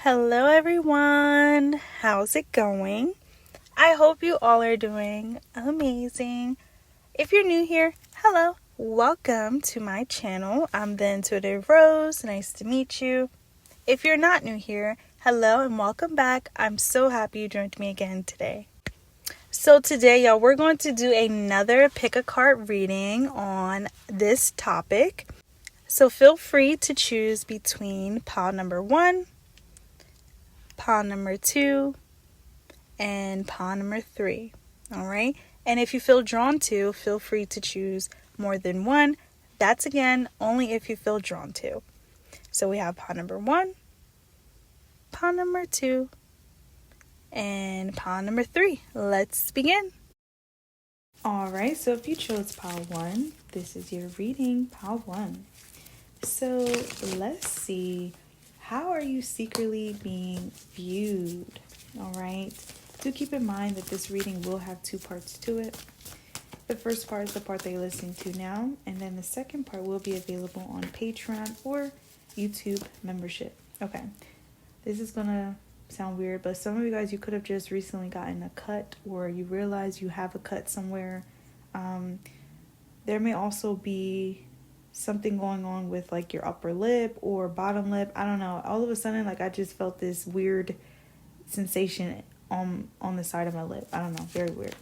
Hello, everyone. How's it going? I hope you all are doing amazing. If you're new here, hello. Welcome to my channel. I'm the Intuitive Rose. Nice to meet you. If you're not new here, hello and welcome back. I'm so happy you joined me again today. So today, y'all, we're going to do another pick a card reading on this topic. So feel free to choose between pile number 1, pile number 2, and pile number 3. All right. And if you feel drawn to, feel free to choose more than one. That's again only if you feel drawn to. So we have pile number 1, pile number 2, and pile number 3. Let's begin. All right. So if you chose pile 1, this is your reading, pile 1. So let's see. How are you secretly being viewed? All right. Do keep in mind that this reading will have 2 parts to it. The first part is the part that you're listening to now, and then the second part will be available on Patreon or YouTube membership. Okay. This is going to sound weird, but some of you guys, you could have just recently gotten a cut or you realize you have a cut somewhere. There may also be something going on with like your upper lip or bottom lip. I don't know. All of a sudden, like I just felt this weird sensation on the side of my lip. I don't know. Very weird.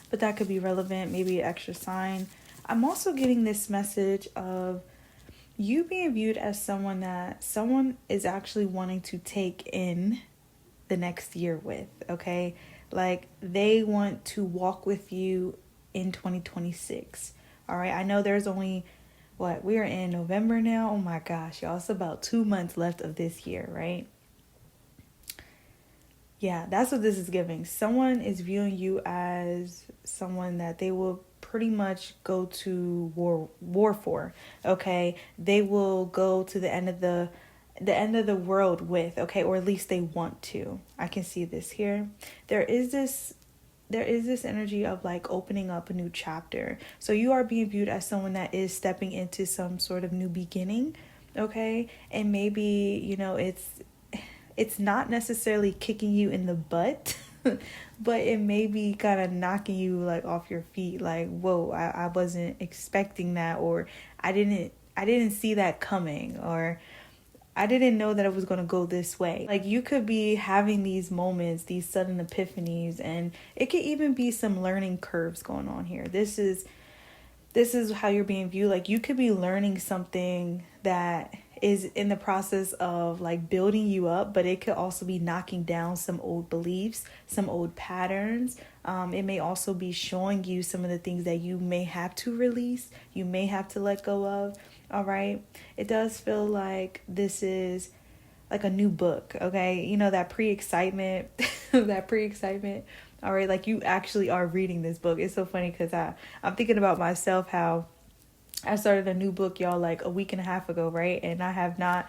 But that could be relevant. Maybe an extra sign. I'm also getting this message of you being viewed as someone that someone is actually wanting to take in the next year with. Okay. Like they want to walk with you in 2026. All right. I know there's only we are in November now. Oh my gosh, y'all. It's about 2 months left of this year, right? Yeah, that's what this is giving. Someone is viewing you as someone that they will pretty much go to war for. Okay. They will go to the end of the world with, okay, or at least they want to. I can see this here. There is this energy of like opening up a new chapter. So you are being viewed as someone that is stepping into some sort of new beginning, okay? And maybe, it's not necessarily kicking you in the butt, but it may be kind of knocking you like off your feet. Like, whoa, I wasn't expecting that, or I didn't see that coming, or I didn't know that it was going to go this way. Like you could be having these moments, these sudden epiphanies, and it could even be some learning curves going on here. This is how you're being viewed. Like you could be learning something that is in the process of like building you up, but it could also be knocking down some old beliefs, some old patterns. It may also be showing you some of the things that you may have to release, you may have to let go of. All right. It does feel like this is like a new book. Okay. That pre-excitement, All right. Like you actually are reading this book. It's so funny because I'm thinking about myself, how I started a new book, y'all, like a week and a half ago. Right. And I have not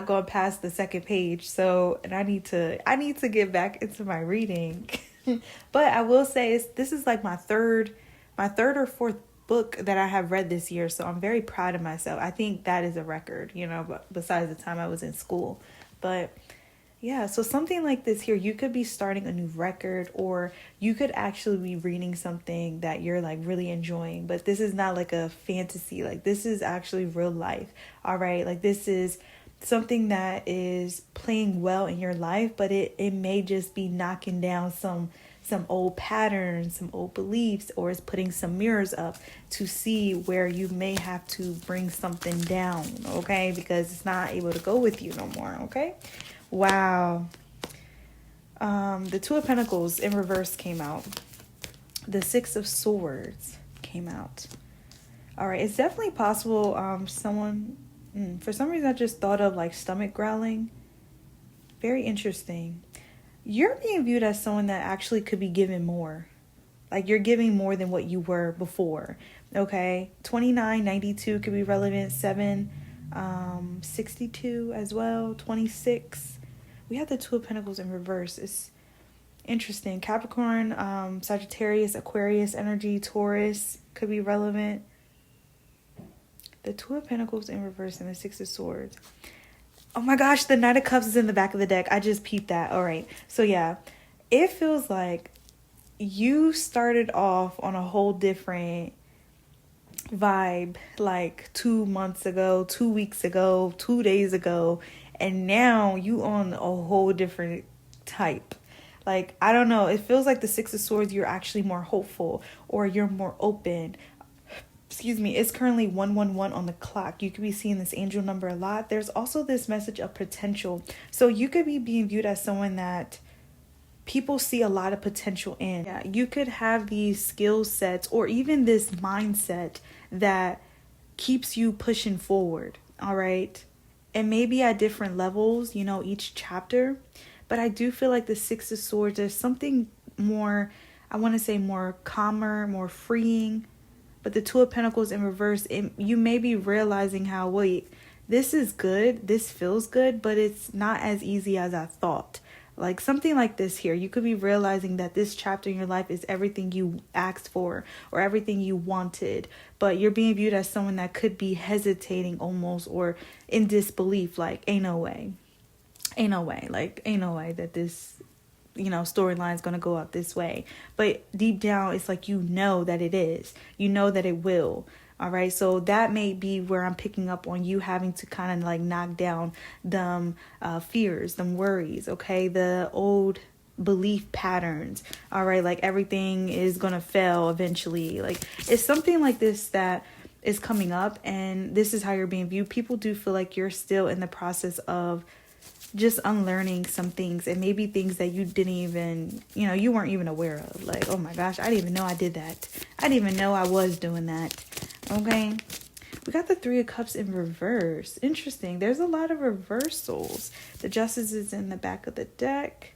gone past the second page. So, and I need to get back into my reading. But I will say this is like my third or fourth book that I have read this year, so I'm very proud of myself. I think that is a record, but besides the time I was in school. But yeah, so something like this here, you could be starting a new record, or you could actually be reading something that you're like really enjoying, but this is not like a fantasy. Like this is actually real life. All right, like this is something that is playing well in your life, but it may just be knocking down some old patterns, some old beliefs, or is putting some mirrors up to see where you may have to bring something down, okay? Because it's not able to go with you no more, okay? Wow. The Two of Pentacles in reverse came out. The Six of Swords came out. All right, it's definitely possible for some reason I just thought of like stomach growling. Very interesting. You're being viewed as someone that actually could be given more. Like you're giving more than what you were before. Okay. 29.92 could be relevant. 7.62 as well. 26. We have the Two of Pentacles in reverse. It's interesting. Capricorn, Sagittarius, Aquarius energy, Taurus could be relevant. The Two of Pentacles in reverse and the Six of Swords. Oh my gosh, the Knight of Cups is in the back of the deck. I just peeped that. All right. So yeah, it feels like you started off on a whole different vibe like 2 months ago, 2 weeks ago, 2 days ago, and now you on a whole different type. Like, I don't know, it feels like the Six of Swords, you're actually more hopeful or you're more open. Excuse me, it's currently 111 on the clock. You could be seeing this angel number a lot. There's also this message of potential. So you could be being viewed as someone that people see a lot of potential in. Yeah, you could have these skill sets or even this mindset that keeps you pushing forward. All right. And maybe at different levels, you know, each chapter. But I do feel like the Six of Swords, there's something more, I want to say more calmer, more freeing. But the Two of Pentacles in reverse, you may be realizing how, wait, this is good, this feels good, but it's not as easy as I thought. Like something like this here, you could be realizing that this chapter in your life is everything you asked for or everything you wanted, but you're being viewed as someone that could be hesitating almost or in disbelief, like ain't no way, like ain't no way that this, you know, storyline is going to go out this way. But deep down, it's like, you know that it is, you know that it will. All right. So that may be where I'm picking up on you having to kind of like knock down them fears, them worries. Okay. The old belief patterns. All right. Like everything is going to fail eventually. Like it's something like this that is coming up, and this is how you're being viewed. People do feel like you're still in the process of just unlearning some things, and maybe things that you didn't even, you know, you weren't even aware of. Like, oh my gosh, I didn't even know I did that. I didn't even know I was doing that. Okay. We got the Three of Cups in reverse. Interesting. There's a lot of reversals. The Justice is in the back of the deck.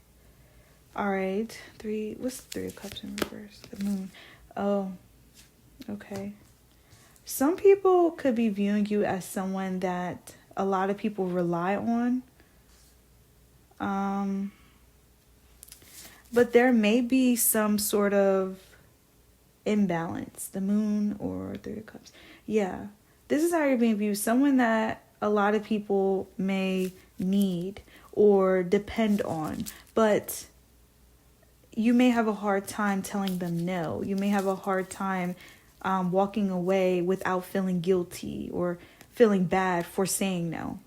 All right. What's the Three of Cups in reverse? The Moon. Oh, okay. Some people could be viewing you as someone that a lot of people rely on. But there may be some sort of imbalance. The Moon or Three of Cups. Yeah. This is how you're being viewed. Someone that a lot of people may need or depend on. But you may have a hard time telling them no. You may have a hard time walking away without feeling guilty or feeling bad for saying no.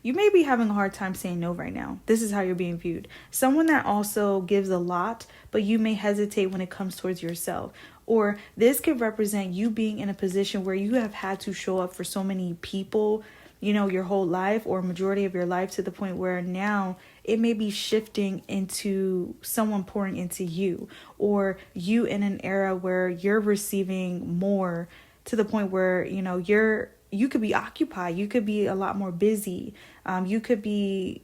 You may be having a hard time saying no right now. This is how you're being viewed. Someone that also gives a lot, but you may hesitate when it comes towards yourself. Or this could represent you being in a position where you have had to show up for so many people, you know, your whole life or majority of your life, to the point where now it may be shifting into someone pouring into you, or you in an era where you're receiving more, to the point where, you know, you could be occupied. You could be a lot more busy. You could be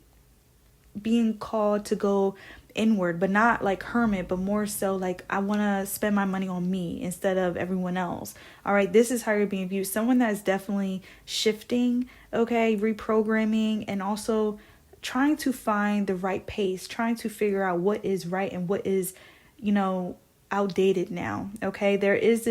being called to go inward, but not like hermit, but more so like, I want to spend my money on me instead of everyone else. All right. This is how you're being viewed. Someone that's definitely shifting. Okay. Reprogramming, and also trying to find the right pace, trying to figure out what is right and what is, you know, outdated now. Okay. There is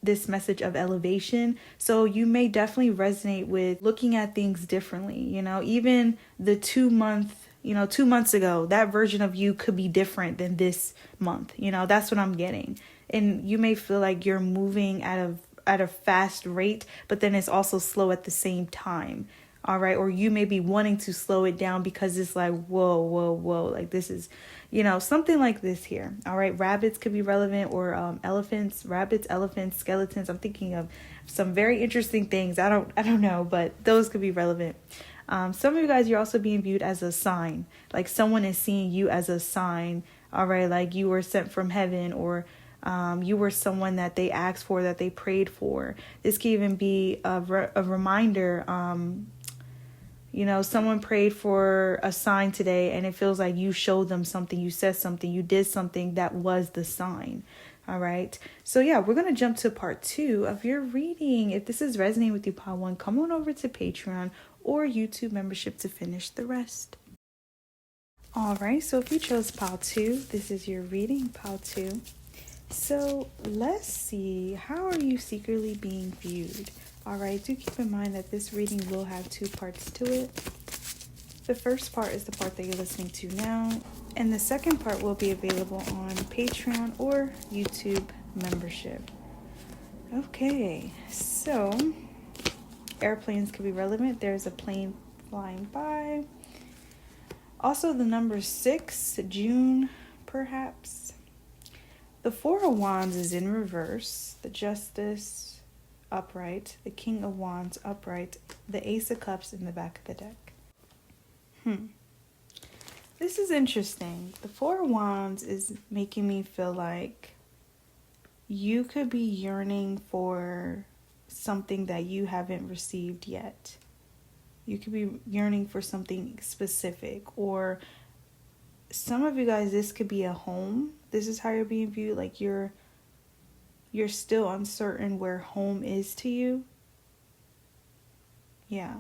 this message of elevation. So you may definitely resonate with looking at things differently. You know, even the 2 months ago, that version of you could be different than this month. You know, that's what I'm getting. And you may feel like you're moving at a fast rate, but then it's also slow at the same time. All right. Or you may be wanting to slow it down because it's like, whoa. Like this is, you know, something like this here. All right. Rabbits could be relevant, or elephants, rabbits, elephants, skeletons. I'm thinking of some very interesting things. I don't know, but those could be relevant. Some of you guys, you're also being viewed as a sign. Like someone is seeing you as a sign. All right. Like you were sent from heaven, or you were someone that they asked for, that they prayed for. This could even be a reminder. You know, someone prayed for a sign today, and it feels like you showed them something, you said something, you did something that was the sign. All right. So yeah, we're going to jump to part 2 of your reading. If this is resonating with you, Pile 1, come on over to Patreon or YouTube membership to finish the rest. All right. So if you chose Pile 2, this is your reading, Pile 2. So let's see. How are you secretly being viewed? All right, do keep in mind that this reading will have 2 parts to it. The first part is the part that you're listening to now, and the second part will be available on Patreon or YouTube membership. Okay, so airplanes could be relevant. There's a plane flying by. Also, the number 6, June, perhaps. The 4 of Wands is in reverse. The Justice upright. The King of Wands upright. The Ace of Cups in the back of the deck. This is interesting. The 4 of Wands is making me feel like you could be yearning for something that you haven't received yet. You could be yearning for something specific, or some of you guys, this could be a home. This is how you're being viewed. Like you're still uncertain where home is to you. Yeah.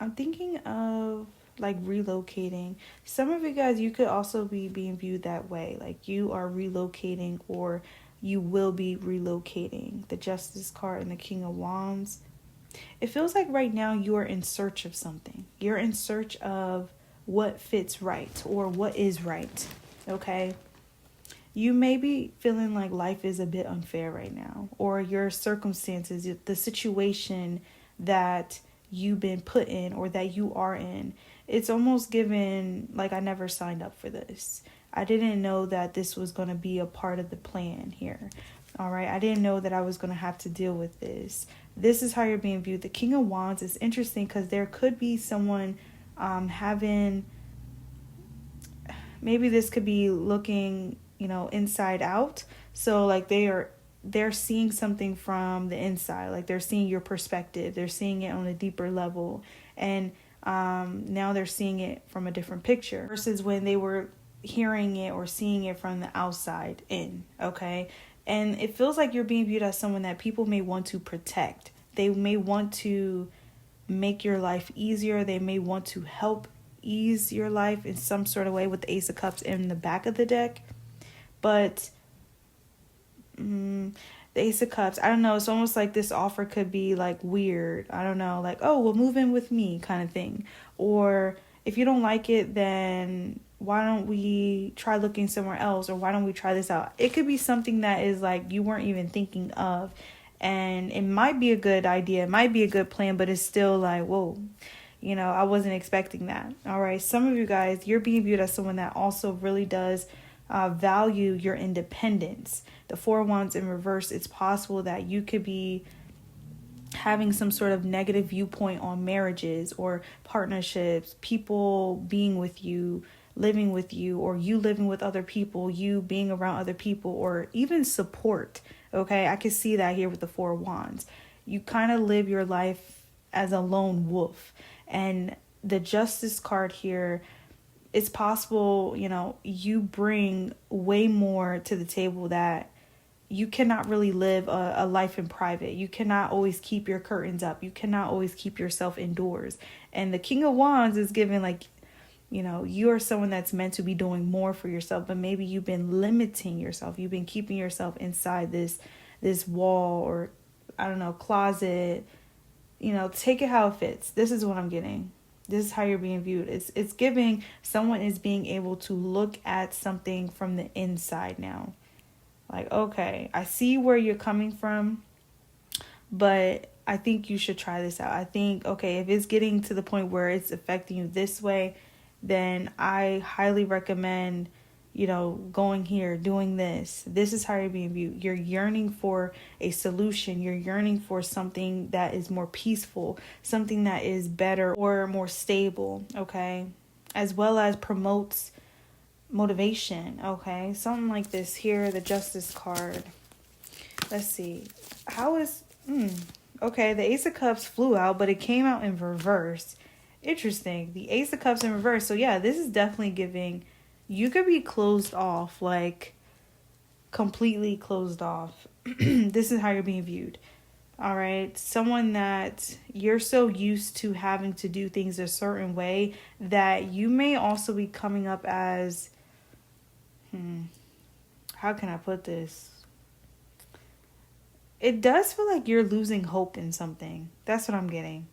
I'm thinking of like relocating. Some of you guys, you could also be being viewed that way. Like you are relocating, or you will be relocating. The Justice card and the King of Wands. It feels like right now you are in search of something. You're in search of what fits right, or what is right. Okay? You may be feeling like life is a bit unfair right now, or your circumstances, the situation that you've been put in or that you are in. It's almost given like I never signed up for this. I didn't know that this was going to be a part of the plan here. All right. I didn't know that I was going to have to deal with this. This is how you're being viewed. The King of Wands is interesting because there could be someone having, maybe this could be looking, inside out. So like they're seeing something from the inside, like they're seeing your perspective. They're seeing it on a deeper level. And now they're seeing it from a different picture versus when they were hearing it or seeing it from the outside in. Okay. And it feels like you're being viewed as someone that people may want to protect. They may want to make your life easier. They may want to help ease your life in some sort of way with the Ace of Cups in the back of the deck. But the Ace of Cups, I don't know. It's almost like this offer could be like weird. I don't know. Like, oh, well, move in with me kind of thing. Or if you don't like it, then why don't we try looking somewhere else? Or why don't we try this out? It could be something that is like you weren't even thinking of. And it might be a good idea. It might be a good plan, but it's still like, whoa, I wasn't expecting that. All right. Some of you guys, you're being viewed as someone that also really does value your independence. The 4 of Wands in reverse, it's possible that you could be having some sort of negative viewpoint on marriages or partnerships, people being with you, living with you, or you living with other people, you being around other people, or even support. Okay, I can see that here with the 4 of Wands. You kind of live your life as a lone wolf. And the Justice card here, it's possible, you bring way more to the table that you cannot really live a life in private. You cannot always keep your curtains up. You cannot always keep yourself indoors. And the King of Wands is given like, you are someone that's meant to be doing more for yourself, but maybe you've been limiting yourself. You've been keeping yourself inside this wall, or I don't know, closet. Take it how it fits. This is what I'm getting. This is how you're being viewed. It's giving someone is being able to look at something from the inside now. Like, okay, I see where you're coming from, but I think you should try this out. I think, okay, if it's getting to the point where it's affecting you this way, then I highly recommend, going here, doing this. This is how you're being viewed. You're yearning for a solution. You're yearning for something that is more peaceful, something that is better or more stable, okay? As well as promotes motivation, okay? Something like this here, the Justice card. Let's see. How is... okay, the Ace of Cups flew out, but it came out in reverse. Interesting. The Ace of Cups in reverse. So yeah, this is definitely giving... You could be closed off, like completely closed off. This is how you're being viewed. All right. Someone that you're so used to having to do things a certain way that you may also be coming up as, how can I put this? it does feel like you're losing hope in something. That's what I'm getting.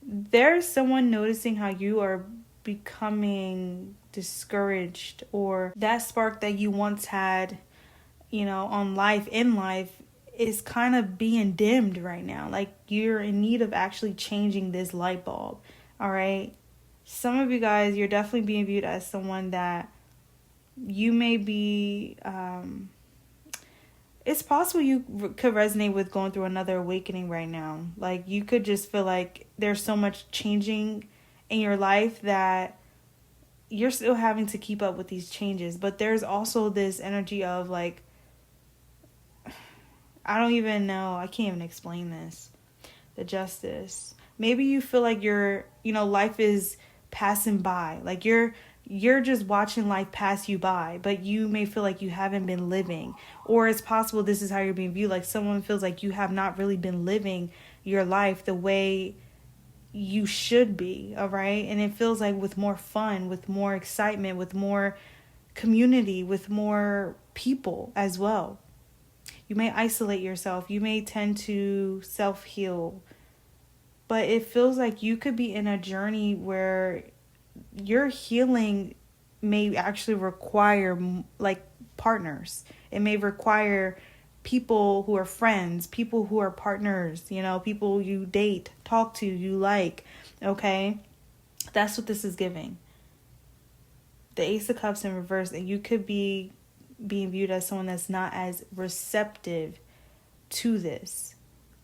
There's someone noticing how you are becoming discouraged, or that spark that you once had, on life, in life, is kind of being dimmed right now. Like, you're in need of actually changing this light bulb. All right. Some of you guys, you're definitely being viewed as someone that you may be, it's possible you could resonate with going through another awakening right now. Like, you could just feel like there's so much changing in your life that you're still having to keep up with these changes. But there's also this energy of like, I don't even know. I can't even explain this. The justice. Maybe you feel like life is passing by. Like you're just watching life pass you by, but you may feel like you haven't been living. Or it's possible this is how you're being viewed. Like, someone feels like you have not really been living your life the way you should be. All right. And it feels like with more fun, with more excitement, with more community, with more people as well. You may isolate yourself. You may tend to self-heal. But it feels like you could be in a journey where your healing may actually require like partners. It may require people who are friends, people who are partners, people you date, talk to, you like. Okay? That's what this is giving. The Ace of Cups in reverse, and you could be being viewed as someone that's not as receptive to this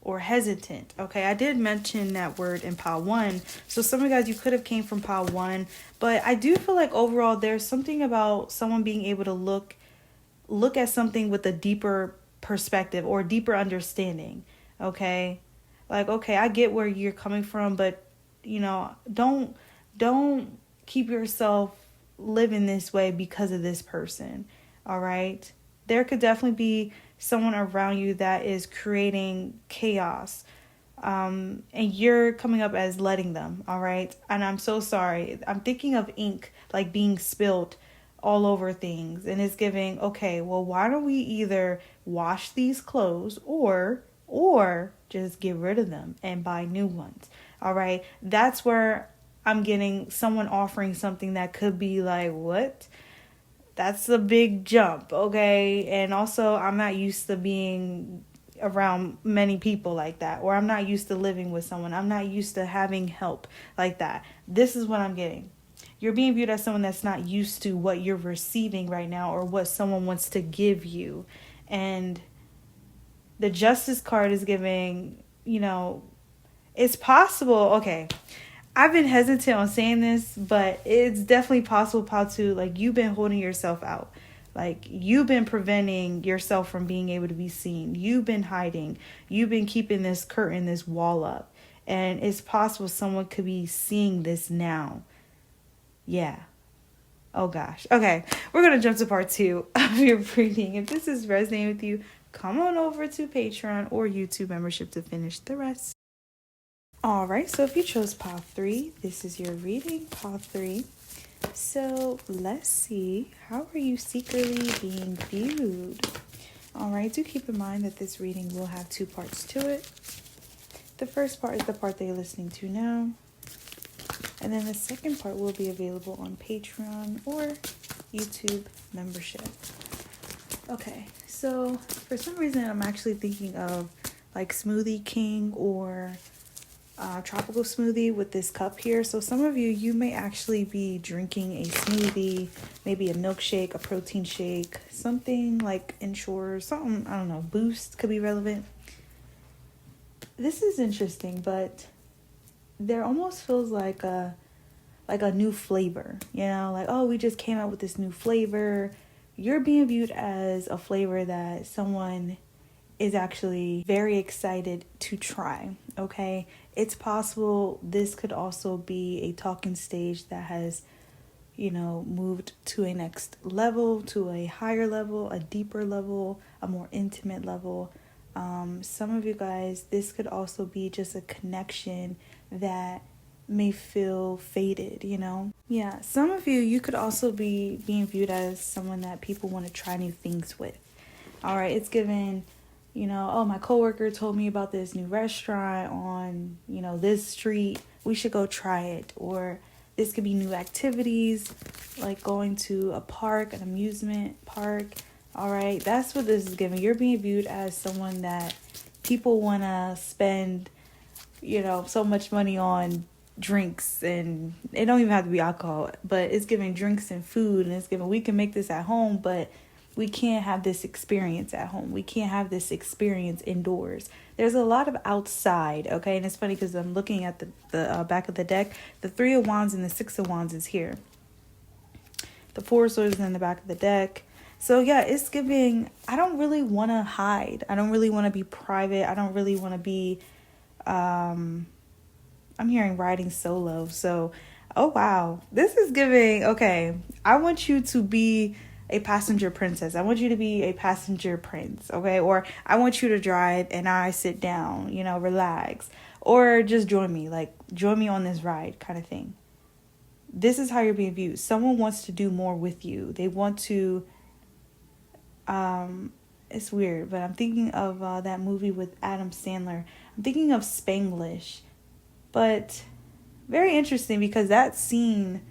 or hesitant. Okay, I did mention that word in pile 1. So some of you guys, you could have came from pile 1, but I do feel like overall there's something about someone being able to look at something with a deeper perspective or deeper understanding. Okay, like, okay, I get where you're coming from, but don't keep yourself living this way because of this person. All right. There could definitely be someone around you that is creating chaos. And you're coming up as letting them. All right. And I'm so sorry. I'm thinking of ink like being spilled all over things. And it's giving, okay, well, why don't we either wash these clothes or just get rid of them and buy new ones. All right. That's where I'm getting someone offering something that could be like, what? That's a big jump, okay? And also, I'm not used to being around many people like that. Or I'm not used to living with someone. I'm not used to having help like that. This is what I'm getting. You're being viewed as someone that's not used to what you're receiving right now or what someone wants to give you. And the Justice card is giving, it's possible. Okay. I've been hesitant on saying this, but it's definitely possible, Patu. Like, you've been holding yourself out. Like, you've been preventing yourself from being able to be seen. You've been hiding. You've been keeping this curtain, this wall up. And it's possible someone could be seeing this now. Yeah. Oh, gosh. Okay. We're going to jump to part 2 of your reading. If this is resonating with you, come on over to Patreon or YouTube membership to finish the rest. All right, so if you chose pile 3, this is your reading, pile 3. So let's see, how are you secretly being viewed? All right, do keep in mind that this reading will have 2 parts to it. The first part is the part that you're listening to now. And then the second part will be available on Patreon or YouTube membership. Okay, so for some reason I'm actually thinking of like Smoothie King or tropical smoothie with this cup here. So some of you may actually be drinking a smoothie, maybe a milkshake, a protein shake, something like Ensure, something, I don't know, Boost could be relevant. This is interesting, but there almost feels like a new flavor, like, oh, we just came out with this new flavor. You're being viewed as a flavor that someone is actually very excited to try. Okay, it's possible this could also be a talking stage that has moved to a next level, to a higher level, a deeper level, a more intimate level. Some of you guys, this could also be just a connection that may feel faded, Yeah, some of you could also be being viewed as someone that people want to try new things with. All right, it's given Oh, my coworker told me about this new restaurant on, this street. We should go try it. Or this could be new activities, like going to a park, an amusement park. All right, that's what this is giving. You're being viewed as someone that people want to spend, so much money on drinks, and it don't even have to be alcohol, but it's giving drinks and food, and it's giving, we can make this at home, but we can't have this experience at home. We can't have this experience indoors. There's a lot of outside, okay? And it's funny because I'm looking at the back of the deck. The Three of Wands and the Six of Wands is here. The Four of Swords is in the back of the deck. So yeah, it's giving, I don't really want to hide. I don't really want to be private. I don't really want to be, I'm hearing riding solo. So, oh wow. This is giving, okay, I want you to be a passenger princess. I want you to be a passenger prince, okay? Or I want you to drive and I sit down, relax. Or just join me on this ride kind of thing. This is how you're being viewed. Someone wants to do more with you. They want to, it's weird, but I'm thinking of that movie with Adam Sandler. I'm thinking of Spanglish. But very interesting because that scene,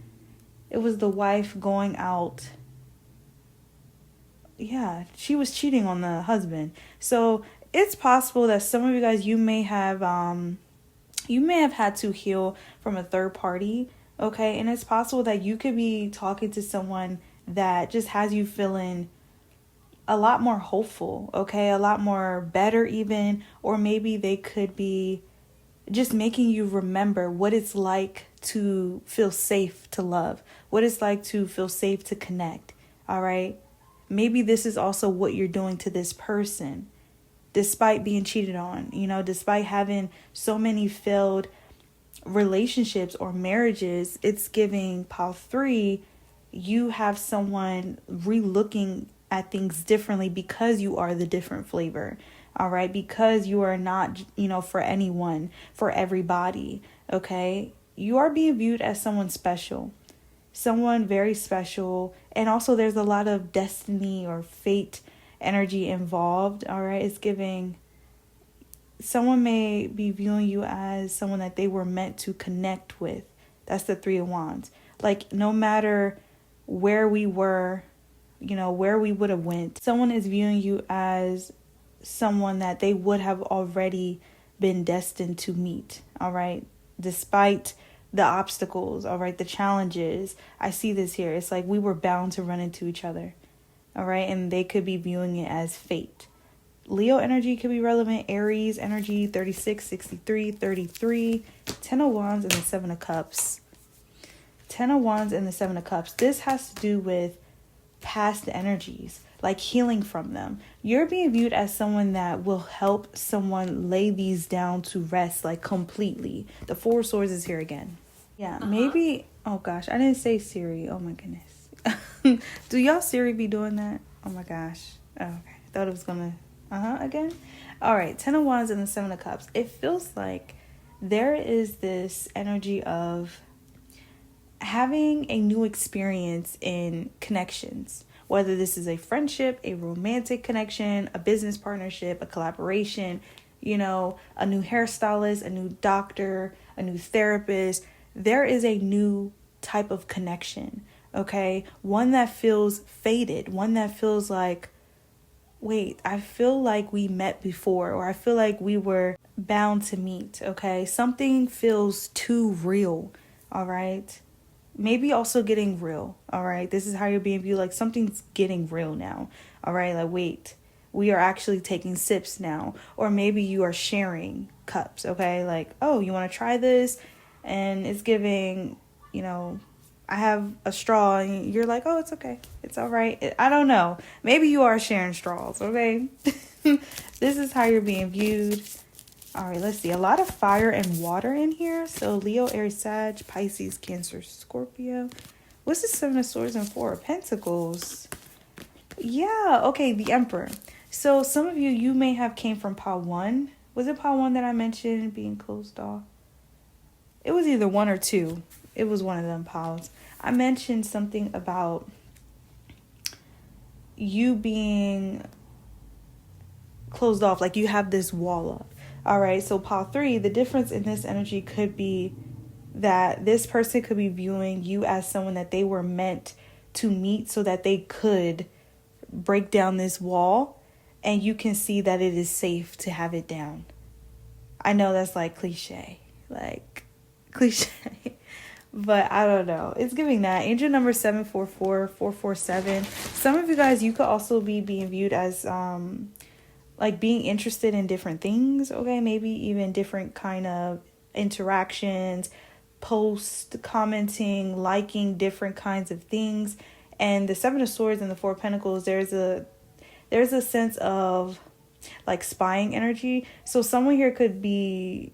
it was the wife going out. Yeah, she was cheating on the husband. So it's possible that some of you guys, you may have had to heal from a third party, okay? And it's possible that you could be talking to someone that just has you feeling a lot more hopeful, okay? A lot more better even, or maybe they could be just making you remember what it's like to feel safe to love, what it's like to feel safe to connect, all right? Maybe this is also what you're doing to this person, despite being cheated on, despite having so many failed relationships or marriages. It's giving pile 3, you have someone re-looking at things differently because you are the different flavor, all right? Because you are not, for anyone, for everybody, okay? You are being viewed as someone special. Someone very special. And also there's a lot of destiny or fate energy involved. All right. It's giving, someone may be viewing you as someone that they were meant to connect with. That's the Three of Wands. Like no matter where we were, where we would have went, someone is viewing you as someone that they would have already been destined to meet. All right. Despite the obstacles, all right, the challenges. I see this here. It's like we were bound to run into each other, all right? And they could be viewing it as fate. Leo energy could be relevant. Aries energy, 36, 63, 33. 10 of Wands and the 7 of Cups. 10 of Wands and the 7 of Cups. This has to do with past energies, like healing from them. You're being viewed as someone that will help someone lay these down to rest, like completely. The Four of Swords is here again. Yeah, maybe, oh gosh, I didn't say Siri. Oh my goodness. Do y'all Siri be doing that? Oh my gosh. Oh, okay. I thought it was gonna, again. All right, 10 of Wands and the 7 of Cups. It feels like there is this energy of having a new experience in connections, whether this is a friendship, a romantic connection, a business partnership, a collaboration, a new hairstylist, a new doctor, a new therapist. There is a new type of connection, okay? One that feels faded, one that feels like, wait, I feel like we met before, or I feel like we were bound to meet, okay? Something feels too real, all right? Maybe also getting real, all right? This is how you're being viewed, like something's getting real now, all right? Like, wait, we are actually taking sips now. Or maybe you are sharing cups, okay? Like, oh, you want to try this? And it's giving, I have a straw, and you're like, oh, it's okay. It's all right. I don't know. Maybe you are sharing straws, okay? This is how you're being viewed. All right, let's see. A lot of fire and water in here. So Leo, Aries, Sag, Pisces, Cancer, Scorpio. What's the 7 of Swords and 4 of Pentacles? Yeah, okay, the Emperor. So some of you may have came from pile 1. Was it pile 1 that I mentioned being closed off? It was either 1 or 2. It was one of them piles. I mentioned something about you being closed off, like you have this wall up. All right, so pile 3, the difference in this energy could be that this person could be viewing you as someone that they were meant to meet so that they could break down this wall, and you can see that it is safe to have it down. I know that's like cliche, but I don't know. It's giving that. Angel number 744447. Some of you guys, you could also be being viewed as like being interested in different things, okay? Maybe even different kind of interactions, post commenting, liking different kinds of things. And the 7 of Swords and the 4 of Pentacles, there's a sense of like spying energy. So someone here could be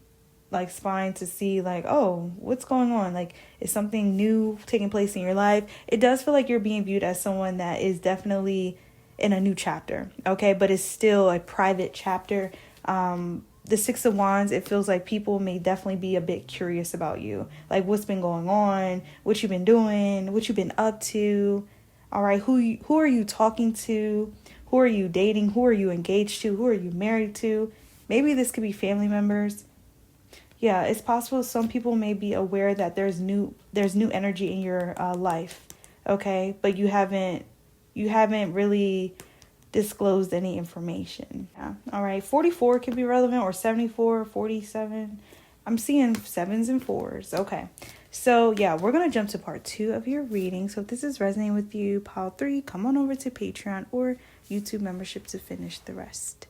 like spying to see like, oh, what's going on? Like, is something new taking place in your life? It does feel like you're being viewed as someone that is definitely in a new chapter, okay? But it's still a private chapter. The 6 of Wands, it feels like people may definitely be a bit curious about you. Like, what's been going on? What you've been doing? What you've been up to? All right, who are you talking to? Who are you dating? Who are you engaged to? Who are you married to? Maybe this could be family members. Yeah, it's possible some people may be aware that there's new energy in your life, okay? But you haven't really disclosed any information. Yeah. All right, 44 could be relevant, or 74, 47. I'm seeing 7s and 4s. Okay. So yeah, we're going to jump to part 2 of your reading. So if this is resonating with you, pile 3, come on over to Patreon or YouTube membership to finish the rest.